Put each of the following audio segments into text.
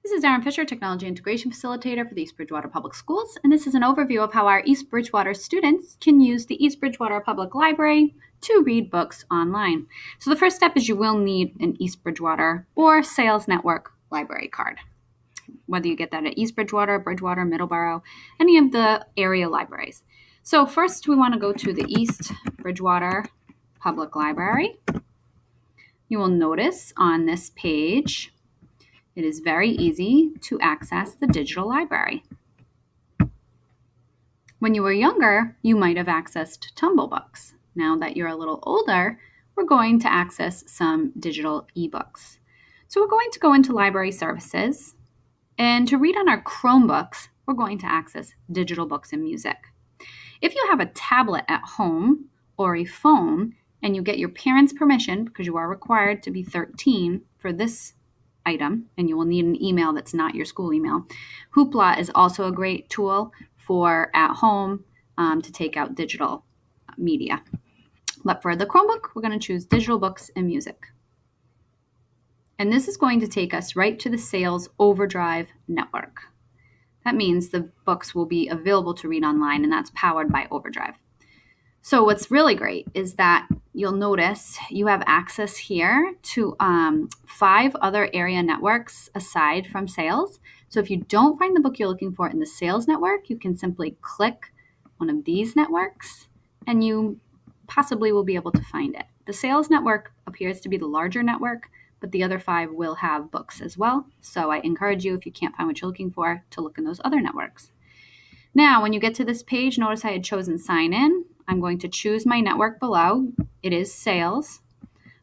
This is Erin Fisher, Technology Integration Facilitator for the East Bridgewater Public Schools, and this is an overview of how our East Bridgewater students can use the East Bridgewater Public Library to read books online. So the first step is you will need an East Bridgewater or Sales Network library card, whether you get that at East Bridgewater, Bridgewater, Middleborough, any of the area libraries. So first we want to go to the East Bridgewater Public Library. You will notice on this page it is very easy to access the digital library. When you were younger, you might have accessed Tumble books. Now that you're a little older, we're going to access some digital ebooks. So we're going to go into library services, and to read on our Chromebooks, we're going to access digital books and music. If you have a tablet at home or a phone, and you get your parents' permission, because you are required to be 13 for this item, and you will need an email that's not your school email. Hoopla is also a great tool for at home to take out digital media. But for the Chromebook, we're going to choose digital books and music. And this is going to take us right to the Sales Overdrive network. That means the books will be available to read online, and that's powered by Overdrive. So what's really great is that you'll notice you have access here to 5 other area networks aside from Sales. So if you don't find the book you're looking for in the Sales network, you can simply click one of these networks and you possibly will be able to find it. The Sales network appears to be the larger network, but the other 5 will have books as well. So I encourage you, if you can't find what you're looking for, to look in those other networks. Now, when you get to this page, notice I had chosen Sign In. I'm going to choose my network below. It is Sales.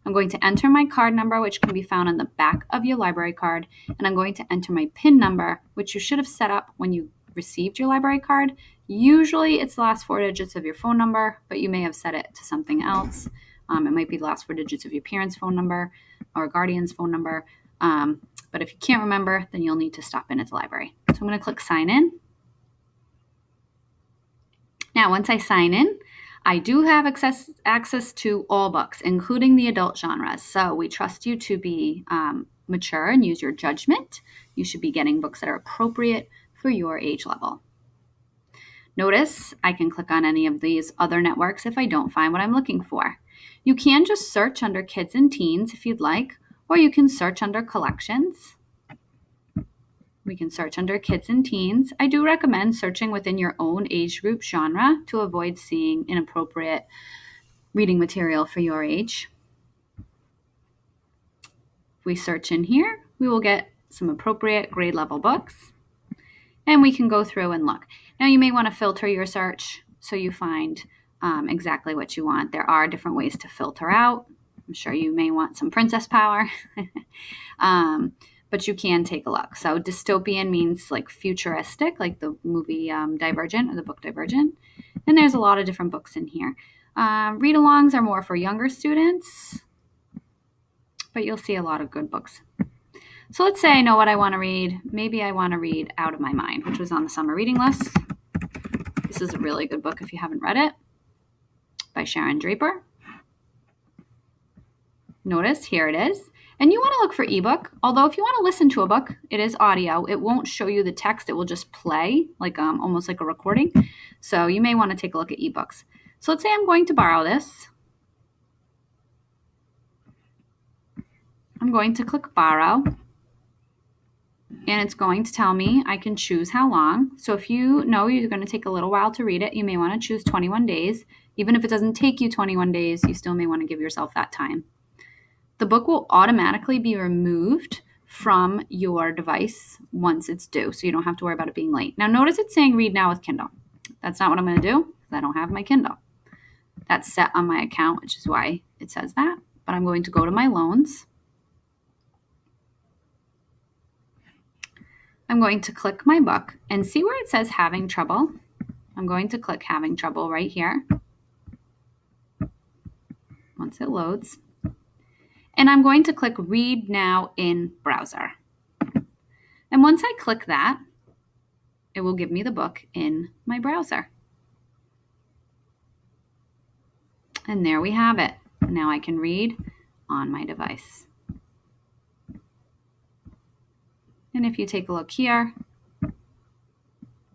I'm going to enter my card number, which can be found on the back of your library card, and I'm going to enter my PIN number, which you should have set up when you received your library card. Usually it's the last 4 digits of your phone number, but you may have set it to something else. It might be the last 4 digits of your parents' phone number or guardian's phone number. But if you can't remember, then you'll need to stop in at the library. So I'm going to click Sign In. Now, once I sign in, I do have access to all books, including the adult genres. So we trust you to be mature and use your judgment. You should be getting books that are appropriate for your age level. Notice I can click on any of these other networks if I don't find what I'm looking for. You can just search under kids and teens if you'd like, or you can search under collections. We can search under kids and teens. I do recommend searching within your own age group genre to avoid seeing inappropriate reading material for your age. If we search in here, we will get some appropriate grade level books, and we can go through and look. Now, you may want to filter your search so you find exactly what you want. There are different ways to filter out. I'm sure you may want some princess power. But you can take a look. So dystopian means like futuristic, like the movie Divergent or the book Divergent. And there's a lot of different books in here. Read-alongs are more for younger students, but you'll see a lot of good books. So let's say I know what I want to read. Maybe I want to read Out of My Mind, which was on the summer reading list. This is a really good book if you haven't read it, by Sharon Draper. Notice, here it is. And you want to look for ebook, although if you want to listen to a book, it is audio. It won't show you the text. It will just play, like almost like a recording. So you may want to take a look at ebooks. So let's say I'm going to borrow this. I'm going to click Borrow. And it's going to tell me I can choose how long. So if you know you're going to take a little while to read it, you may want to choose 21 days. Even if it doesn't take you 21 days, you still may want to give yourself that time. The book will automatically be removed from your device once it's due, so you don't have to worry about it being late. Now, notice it's saying read now with Kindle. That's not what I'm going to do because I don't have my Kindle. That's set on my account, which is why it says that. But I'm going to go to my loans. I'm going to click my book and see where it says having trouble. I'm going to click having trouble right here once it loads. And I'm going to click Read Now in Browser. And once I click that, it will give me the book in my browser. And there we have it. Now I can read on my device. And if you take a look here,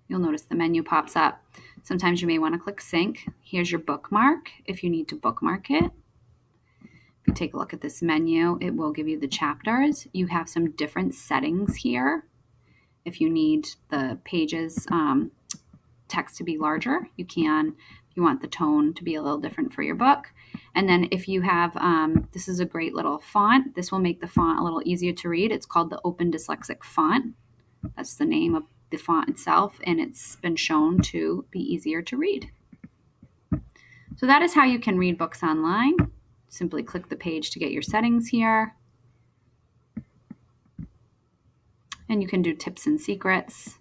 you'll notice the menu pops up. Sometimes you may want to click sync. Here's your bookmark if you need to bookmark it. If you take a look at this menu, it will give you the chapters. You have some different settings here. If you need the pages text to be larger, you can. If you want the tone to be a little different for your book. And then if you have, this is a great little font. This will make the font a little easier to read. It's called the Open Dyslexic Font. That's the name of the font itself, and it's been shown to be easier to read. So that is how you can read books online. Simply click the page to get your settings here. And you can do tips and secrets.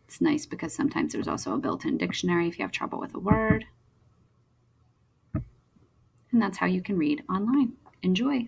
It's nice because sometimes there's also a built-in dictionary if you have trouble with a word. And that's how you can read online. Enjoy.